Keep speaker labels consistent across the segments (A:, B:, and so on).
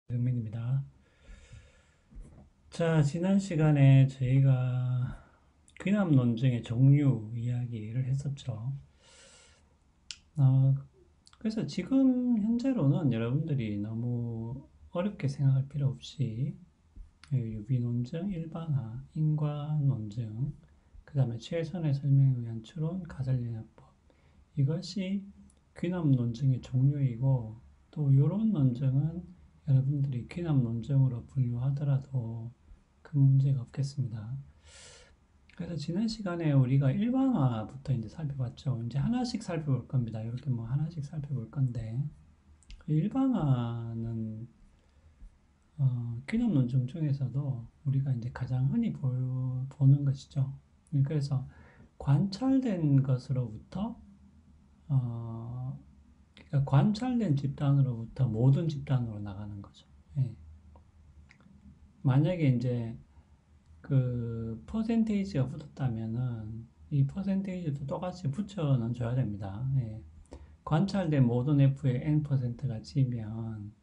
A: 정민입니다. 자, 지난 시간에 저희가 귀납 논증의 종류 이야기를 했었죠. 어, 그래서 지금 현재로는 여러분들이 너무 어렵게 생각할 필요 없이 유비 논증, 일반화, 인과 논증, 그 다음에 최선의 설명에 의한 추론, 가설연역법 이것이 귀납 논증의 종류이고 또 이런 논증은 여러분들이 귀납 논증으로 분류하더라도 큰 문제가 없겠습니다. 그래서 지난 시간에 우리가 일반화부터 이제 살펴봤죠. 이제 하나씩 살펴볼 겁니다. 이렇게 뭐 하나씩 살펴볼 건데 그 일반화는 귀납 논증 중에서도 우리가 이제 가장 흔히 보는 것이죠. 그래서 관찰된 것으로부터 그러니까 관찰된 집단으로부터 모든 집단으로 나가는 거죠. 예. 만약에 이제 그 퍼센테이지가 붙었다면은 이 퍼센테이지도 똑같이 붙여는 줘야 됩니다. 예. 관찰된 모든 F의 N%가 G면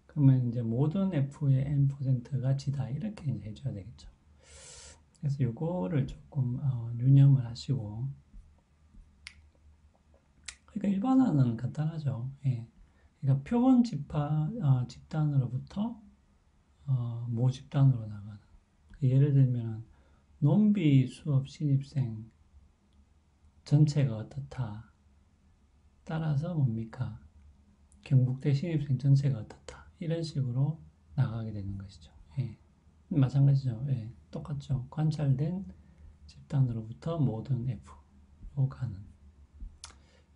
A: 그러면 이제 모든 F의 N%가 G다 이렇게 이제 해줘야 되겠죠. 그래서 요거를 조금 유념을 하시고 그러니까 일반화는 간단하죠. 예. 그러니까 표본 집단으로부터 모집단으로 나가는. 예를 들면 논비 수업 신입생 전체가 어떻다. 따라서 뭡니까? 경북대 신입생 전체가 어떻다. 이런 식으로 나가게 되는 것이죠. 예. 마찬가지죠. 예. 똑같죠. 관찰된 집단으로부터 모든 F로 가는.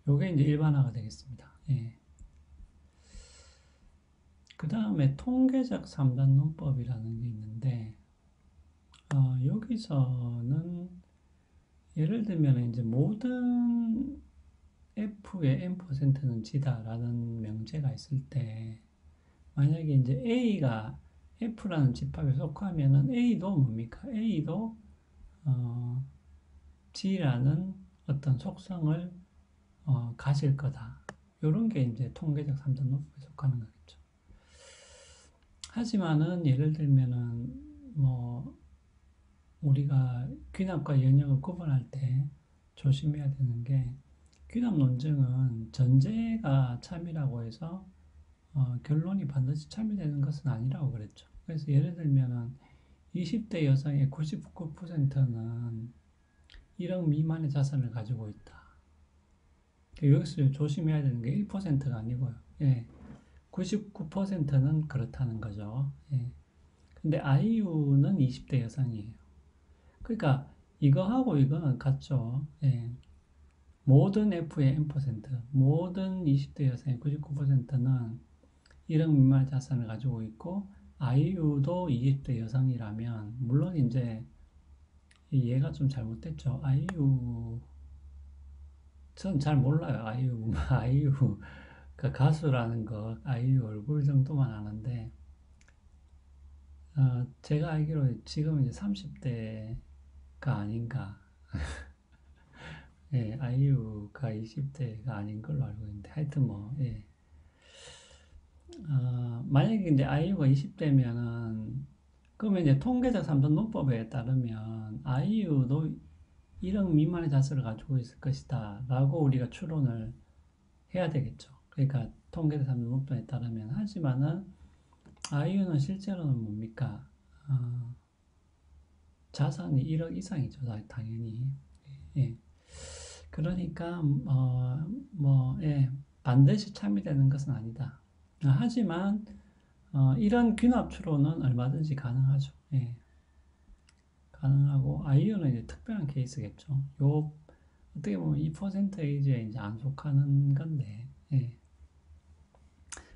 A: 요게 이제 일반화가 되겠습니다. 예. 그 다음에 통계적 3단 논법이라는 게 있는데, 여기서는 예를 들면 이제 모든 F의 N%는 G다라는 명제가 있을 때, 만약에 이제 A가 F라는 집합에 속하면은 A도 뭡니까? A도 G라는 어떤 속성을 가질 거다. 이런 게 이제 통계적 3단 논법에 속하는 거겠죠. 하지만은 예를 들면은 뭐 우리가 귀납과 연역을 구분할 때 조심해야 되는 게 귀납 논증은 전제가 참이라고 해서 결론이 반드시 참이 되는 것은 아니라고 그랬죠. 그래서 예를 들면은 20대 여성의 99%는 1억 미만의 자산을 가지고 있다. 여기서 조심해야 되는 게 1%가 아니고요. 예, 99%는 그렇다는 거죠. 예. 근데 아이유는 20대 여성이에요. 그러니까 이거하고 이거는 같죠. 예. 모든 F의 N%, 모든 20대 여성의 99%는 1억 미만의 자산을 가지고 있고 아이유도 20대 여성이라면 물론 이제 얘가 좀 잘못됐죠. 아이유 전 잘 몰라요. 아이유 아이유 그 가수라는 거 아이유 얼굴 정도만 아는데 제가 알기로 지금 이제 30대가 아닌가. 예, 아이유가 20대가 아닌 걸로 알고 있는데 하여튼 뭐 예. 만약에 이제 아이유가 20대면은 그러면 이제 통계적 3단 논법에 따르면 아이유도 1억 미만의 자산을 가지고 있을 것이다 라고 우리가 추론을 해야 되겠죠. 그러니까 통계적 3단 논법에 따르면 하지만은 아이유는 실제로는 뭡니까? 자산이 1억 이상이죠. 당연히. 예. 그러니까 예, 반드시 참여되는 것은 아니다. 하지만 이런 귀납 추론은 얼마든지 가능하죠. 예, 가능하고 아이유는 이제 특별한 케이스겠죠. 요 어떻게 보면 이 퍼센테이지에 이제 안 속하는 건데. 예.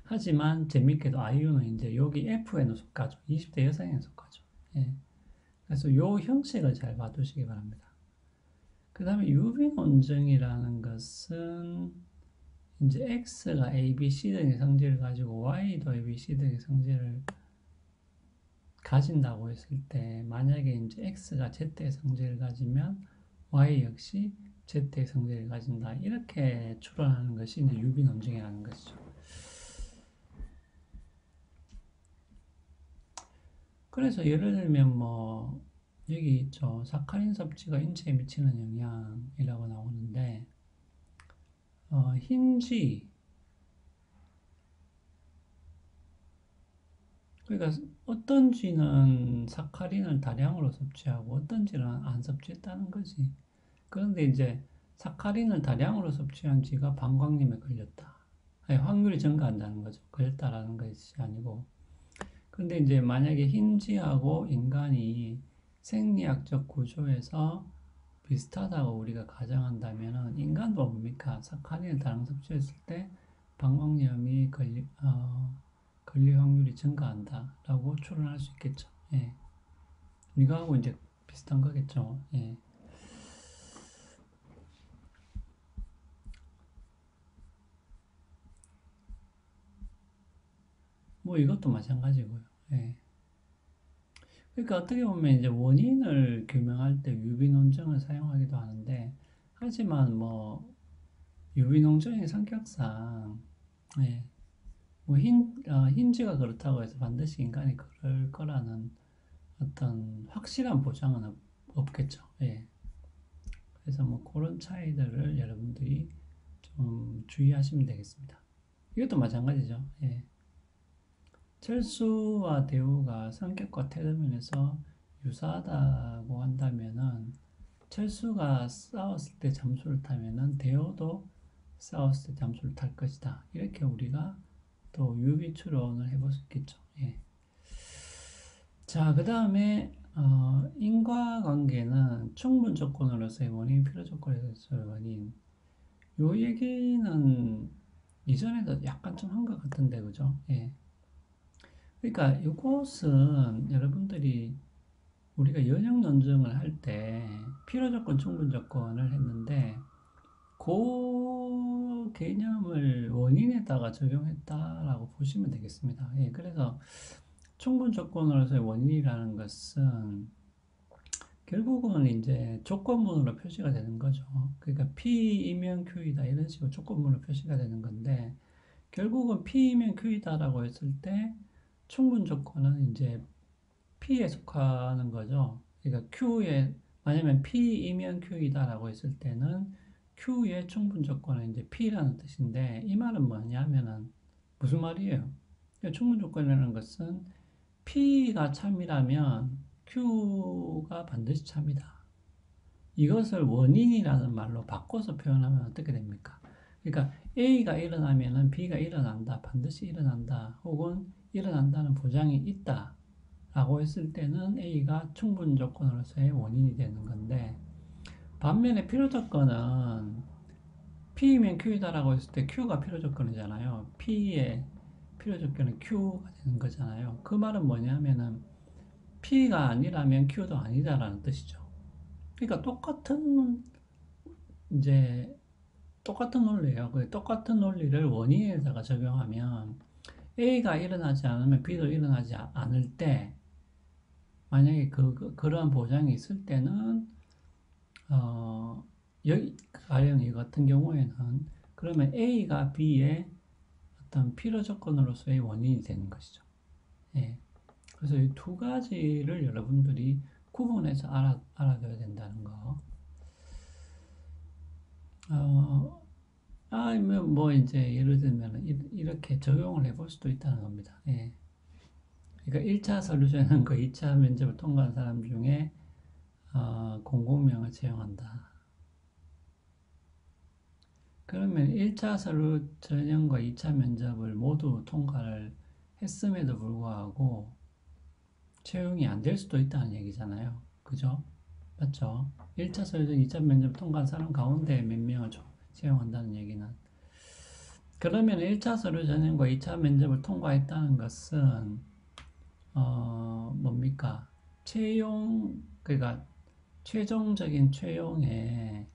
A: 하지만 재밌게도 아이유는 이제 여기 F에는 속하죠. 20대 여성에는 속하죠. 예. 그래서 요 형식을 잘 봐두시기 바랍니다. 그 다음에 유비 논증이라는 것은 이제 X가 A, B, C 등의 성질을 가지고 Y도 A, B, C 등의 성질을 가진다고 했을 때 만약에 이제 X가 Z의 성질을 가지면 Y 역시 Z의 성질을 가진다 이렇게 추론하는 것이 이제 유비 논증이라는 것이죠. 그래서 예를 들면 뭐 여기 있죠. 사카린 섭취가 인체에 미치는 영향이라고 나오는데 흰쥐 그러니까 어떤 쥐는 사카린을 다량으로 섭취하고 어떤 쥐는 안 섭취했다는 거지. 그런데 이제 사카린을 다량으로 섭취한 쥐가 방광염에 걸렸다. 아니, 확률이 증가한다는 거죠. 걸렸다라는 것이 아니고. 근데 이제 만약에 흰쥐하고 인간이 생리학적 구조에서 비슷하다고 우리가 가정한다면은 인간도 뭡니까? 사카린을 다량 섭취했을 때 방광염이 걸릴 확률이 증가한다라고 추론할 수 있겠죠. 예. 이거하고 이제 비슷한 거겠죠. 예. 뭐 이것도 마찬가지고요. 예. 그러니까 어떻게 보면 이제 원인을 규명할 때 유비논증을 사용하기도 하는데, 하지만 뭐 유비논증의 성격상 예. 뭐 흰쥐가 그렇다고 해서 반드시 인간이 그럴 거라는 어떤 확실한 보장은 없겠죠. 예. 그래서 뭐 그런 차이들을 여러분들이 좀 주의하시면 되겠습니다. 이것도 마찬가지죠. 예. 철수와 대우가 성격과 태도면에서 유사하다고 한다면은 철수가 싸웠을 때 잠수를 타면은 대우도 싸웠을 때 잠수를 탈 것이다. 이렇게 우리가 또 유비 추론을 해볼 수 있겠죠. 예. 자, 그 다음에 인과관계는 충분 조건으로서의 원인, 필요 조건으로서의 원인. 요 얘기는 이전에도 약간 좀 한 것 같은데, 그죠? 예. 그러니까 이것은 여러분들이 우리가 연역 논증을 할 때 필요 조건, 충분 조건을 했는데 그 개념을 원인에다가 적용했다라고 보시면 되겠습니다. 예, 그래서 충분 조건으로서의 원인이라는 것은 결국은 이제 조건문으로 표시가 되는 거죠. 그러니까 P이면 Q이다 이런 식으로 조건문으로 표시가 되는 건데 결국은 P이면 Q이다라고 했을 때 충분 조건은 이제 P에 속하는 거죠. 그러니까 Q에 만약에 P이면 Q이다라고 했을 때는 Q의 충분 조건은 이제 P라는 뜻인데 이 말은 뭐냐면은 무슨 말이에요? 그러니까 충분 조건이라는 것은 P가 참이라면 Q가 반드시 참이다. 이것을 원인이라는 말로 바꿔서 표현하면 어떻게 됩니까? 그러니까 A가 일어나면은 B가 일어난다, 반드시 일어난다, 혹은 일어난다는 보장이 있다. 라고 했을 때는 A가 충분 조건으로서의 원인이 되는 건데, 반면에 필요 조건은 P이면 Q이다라고 했을 때 Q가 필요 조건이잖아요. P의 필요 조건은 Q가 되는 거잖아요. 그 말은 뭐냐면은 P가 아니라면 Q도 아니다라는 뜻이죠. 그러니까 이제 똑같은 논리예요. 그 똑같은 논리를 원인에다가 적용하면 A가 일어나지 않으면 B도 일어나지 않을 때 만약에 그러한 보장이 있을 때는 가령 이 같은 경우에는 그러면 A가 B의 어떤 필요 조건으로서의 원인이 되는 것이죠. 예. 그래서 이 두 가지를 여러분들이 구분해서 알아둬야 된다는 거. 아니면 뭐 이제 예를 들면 이렇게 적용을 해볼 수도 있다는 겁니다. 예. 그러니까 1차 서류전형과 2차 면접을 통과한 사람 중에 공공명을 채용한다. 그러면 1차 서류 전형과 2차 면접을 모두 통과를 했음에도 불구하고 채용이 안 될 수도 있다는 얘기잖아요. 그죠? 맞죠? 1차 서류 전형, 2차 면접 통과한 사람 가운데 몇 명을 채용한다는 얘기는. 그러면 1차 서류 전형과 2차 면접을 통과했다는 것은 뭡니까? 그러니까 최종적인 채용의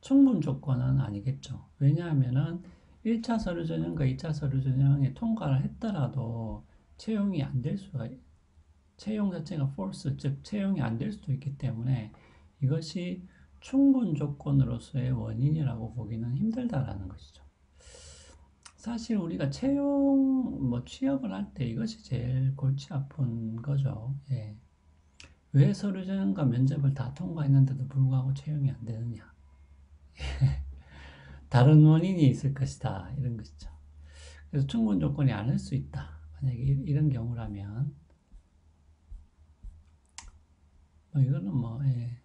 A: 충분 조건은 아니겠죠. 왜냐하면은 1차 서류 전형과 2차 서류 전형에 통과를 했더라도 채용이 안 될 수가, 채용 자체가 false, 즉 채용이 안 될 수도 있기 때문에 이것이 충분 조건으로서의 원인이라고 보기는 힘들다라는 것이죠. 사실 우리가 채용, 뭐 취업을 할 때 이것이 제일 골치 아픈 거죠. 예. 왜 서류전과 면접을 다 통과했는데도 불구하고 채용이 안 되느냐? 다른 원인이 있을 것이다. 이런 것이죠. 그래서 충분 조건이 아닐 수 있다. 만약에 이런 경우라면, 뭐 이거는 뭐, 예.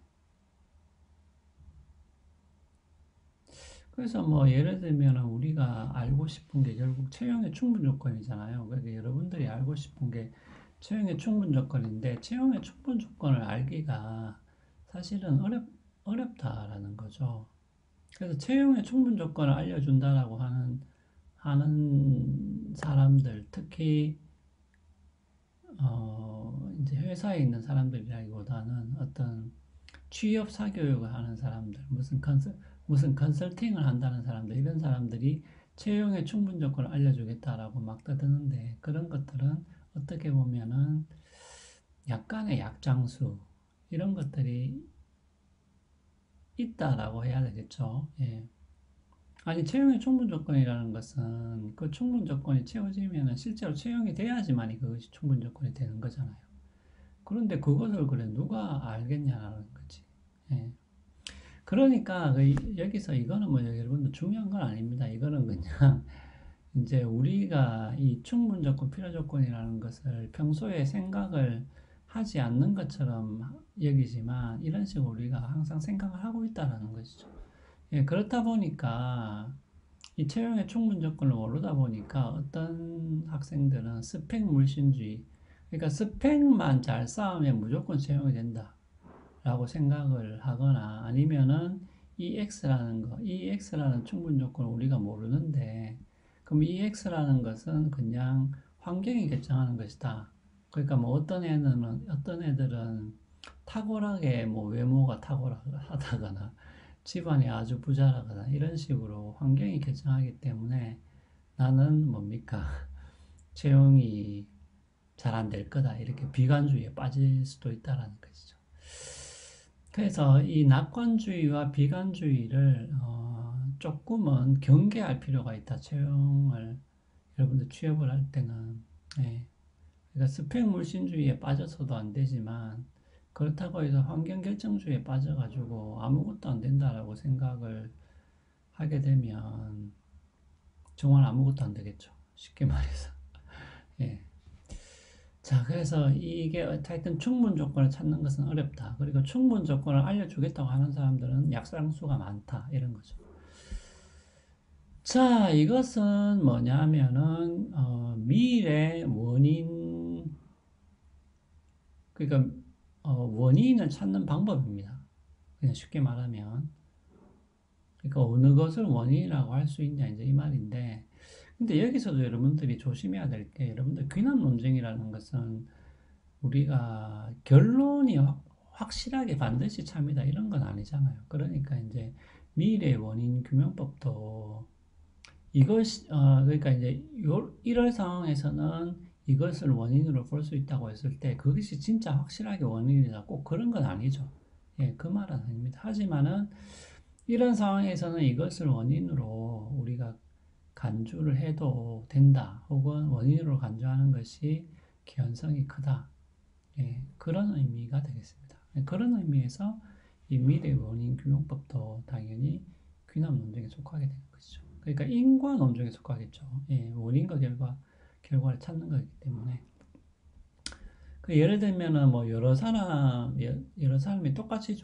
A: 그래서 뭐 예를 들면 우리가 알고 싶은 게 결국 채용의 충분 조건이잖아요. 그러니까 여러분들이 알고 싶은 게 채용의 충분 조건인데 채용의 충분 조건을 알기가 사실은 어렵다라는 거죠. 그래서 채용의 충분 조건을 알려준다라고 하는 사람들, 특히 이제 회사에 있는 사람들이라기보다는 어떤 취업 사교육을 하는 사람들, 무슨 컨설팅을 한다는 사람들, 이런 사람들이 채용의 충분 조건을 알려주겠다라고 막 떠드는데 그런 것들은 어떻게 보면은 약간의 약장수 이런 것들이 있다라고 해야 되겠죠. 예. 아니, 채용의 충분 조건이라는 것은 그 충분 조건이 채워지면은 실제로 채용이 돼야지만이 그것이 충분 조건이 되는 거잖아요. 그런데 그것을 그래 누가 알겠냐라는 거지. 예. 그러니까 여기서 이거는 뭐 여러분들 중요한 건 아닙니다. 이거는 그냥 이제 우리가 이 충분 조건, 필요 조건이라는 것을 평소에 생각을 하지 않는 것처럼 여기지만 이런 식으로 우리가 항상 생각을 하고 있다라는 것이죠. 예, 그렇다 보니까 이 채용의 충분 조건을 모르다 보니까 어떤 학생들은 스펙 물신주의, 그러니까 스펙만 잘 쌓으면 무조건 채용이 된다. 라고 생각을 하거나 아니면은 이 X라는 충분 조건을 우리가 모르는데 그럼 이 X라는 것은 그냥 환경이 결정하는 것이다. 그러니까 뭐 어떤 애들은 탁월하게 뭐 외모가 탁월하다거나 집안이 아주 부자라거나 이런 식으로 환경이 결정하기 때문에 나는 뭡니까? 채용이 잘 안 될 거다. 이렇게 비관주의에 빠질 수도 있다라는 것이죠. 그래서 이 낙관주의와 비관주의를 조금은 경계할 필요가 있다. 채용을 여러분들 취업을 할 때는 예. 그러니까 스펙 물신주의에 빠져서도 안 되지만 그렇다고 해서 환경 결정주의에 빠져가지고 아무것도 안 된다라고 생각을 하게 되면 정말 아무것도 안 되겠죠. 쉽게 말해서. 예. 자, 그래서 이게 하여튼 충분 조건을 찾는 것은 어렵다. 그리고 충분 조건을 알려주겠다고 하는 사람들은 약상수가 많다. 이런 거죠. 자, 이것은 뭐냐면은, 미래 원인, 그러니까, 원인을 찾는 방법입니다. 그냥 쉽게 말하면. 그러니까 어느 것을 원인이라고 할 수 있냐, 이제 이 말인데, 근데 여기서도 여러분들이 조심해야 될 게, 여러분들 귀남 논쟁이라는 것은 우리가 결론이 확실하게 반드시 참이다 이런 건 아니잖아요. 그러니까 이제 미래 원인 규명법도 그러니까 이제 이럴 상황에서는 이것을 원인으로 볼 수 있다고 했을 때 그것이 진짜 확실하게 원인이다 꼭 그런 건 아니죠. 예, 그 말은 아닙니다. 하지만은 이런 상황에서는 이것을 원인으로 우리가 간주를 해도 된다. 혹은 원인으로 간주하는 것이 개연성이 크다. 예, 그런 의미가 되겠습니다. 예, 그런 의미에서 이 미래 원인 규명법도 당연히 귀납 논증에 속하게 되는 것이죠. 그러니까 인과 논증에 속하겠죠. 예, 원인과 결과를 찾는 거기 때문에. 그 예를 들면은 뭐 여러 사람이 똑같이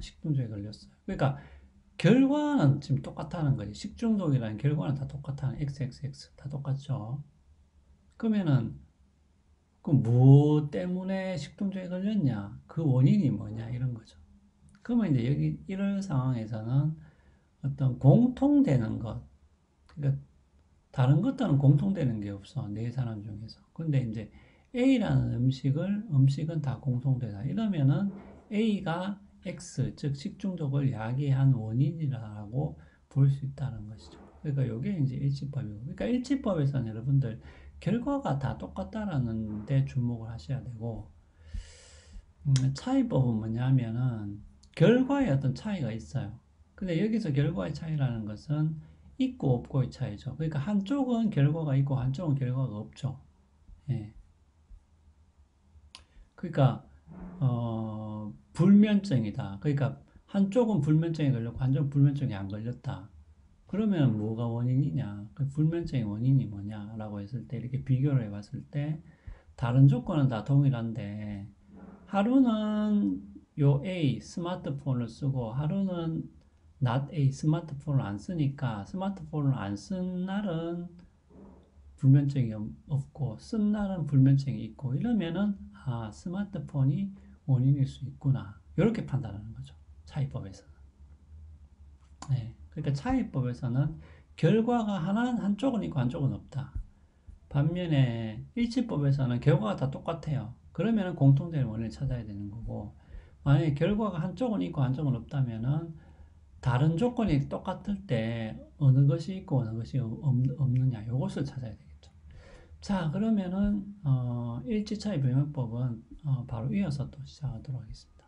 A: 식중독에 걸렸어요. 그러니까 결과는 지금 똑같다는 거지. 식중독이라는 결과는 다 똑같다는 XXX 다 똑같죠. 그러면은 그 뭐 때문에 식중독에 걸렸냐? 그 원인이 뭐냐? 이런 거죠. 그러면 이제 이런 상황에서는 어떤 공통되는 것, 그러니까 다른 것들은 공통되는 게 없어. 네 사람 중에서. 근데 이제 A라는 음식은 다 공통되다. 이러면은 A가 X, 즉 식중독을 야기한 원인이라고 볼 수 있다는 것이죠. 그러니까 이게 이제 일치법이고. 그러니까 일치법에서는 여러분들 결과가 다 똑같다라는 데 주목을 하셔야 되고, 차이법은 뭐냐면은 결과에 어떤 차이가 있어요. 근데 여기서 결과의 차이라는 것은 있고 없고의 차이죠. 그러니까 한쪽은 결과가 있고 한쪽은 결과가 없죠. 예. 그러니까 불면증이다. 그러니까 한쪽은 불면증이 걸렸고 한쪽은 불면증이 안 걸렸다. 그러면 뭐가 원인이냐? 그 불면증의 원인이 뭐냐라고 했을 때 이렇게 비교를 해봤을 때 다른 조건은 다 동일한데 하루는 요 A 스마트폰을 쓰고 하루는 not A 스마트폰을 안 쓰니까 스마트폰을 안 쓴 날은 불면증이 없고 쓴 날은 불면증이 있고 이러면은 아 스마트폰이 원인일 수 있구나 이렇게 판단하는 거죠. 차이법에서는. 네. 그러니까 차이법에서는 결과가 한쪽은 있고 한쪽은 없다. 반면에 일치법에서는 결과가 다 똑같아요. 그러면 공통된 원인을 찾아야 되는 거고, 만약에 결과가 한쪽은 있고 한쪽은 없다면은 다른 조건이 똑같을 때 어느 것이 있고 어느 것이 없느냐, 이것을 찾아야 되겠죠. 자, 그러면은 일치차이 병역법은 바로 이어서 또 시작하도록 하겠습니다.